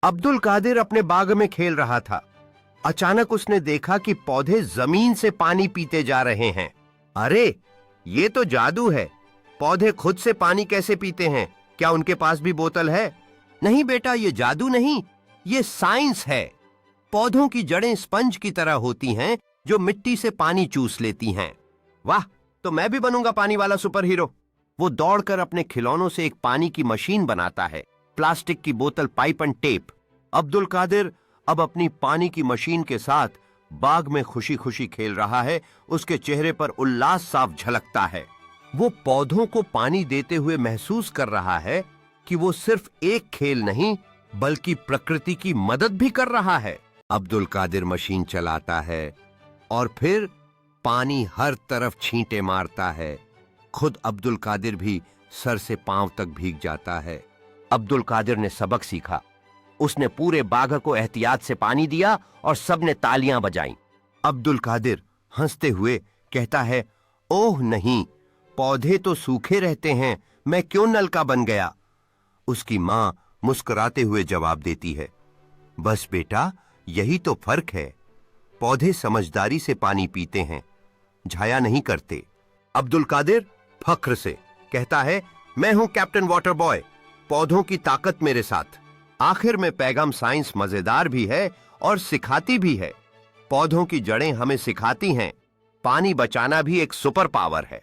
अब्दुल कादिर अपने बाग में खेल रहा था। अचानक उसने देखा कि पौधे जमीन से पानी पीते जा रहे हैं। अरे, ये तो जादू है। पौधे खुद से पानी कैसे पीते हैं? क्या उनके पास भी बोतल है? नहीं बेटा, ये जादू नहीं, ये साइंस है। पौधों की जड़ें स्पंज की तरह होती हैं जो मिट्टी से पानी चूस लेती हैं। वाह, तो मैं भी बनूंगा पानी वाला सुपर हीरो। वो दौड़कर अपने खिलौनों से एक पानी की मशीन बनाता है, प्लास्टिक की बोतल, pipe and tape. Abdul Kadir अब अपनी पानी की मशीन के साथ बाग में खुशी खुशी खेल रहा है। उसके चेहरे पर उल्लास साफ झलकता है। वो पौधों को पानी देते हुए महसूस कर रहा है कि वो सिर्फ एक खेल नहीं बल्कि प्रकृति की मदद भी कर रहा है। अब्दुल कादिर मशीन चलाता है और फिर पानी हर तरफ छींटे मारता है। खुद अब्दुल कादिर भी सर से पांव तक भीग जाता है। अब्दुल कादिर ने सबक सीखा। उसने पूरे बाग को एहतियात से पानी दिया और सबने तालियां बजाईं। अब्दुल कादिर हंसते हुए कहता है, ओह नहीं, पौधे तो सूखे रहते हैं, मैं क्यों नल का बन गया? उसकी मां मुस्कुराते हुए जवाब देती है, बस बेटा, यही तो फर्क है। पौधे समझदारी से पानी पीते हैं, झाया नहीं करते। अब्दुल कादिर फख्र से कहता है, मैं हूं कैप्टन वाटर बॉय, पौधों की ताकत मेरे साथ। आखिर में पैगाम साइंस मजेदार भी है और सिखाती भी है। पौधों की जड़ें हमें सिखाती हैं, पानी बचाना भी एक सुपर पावर है।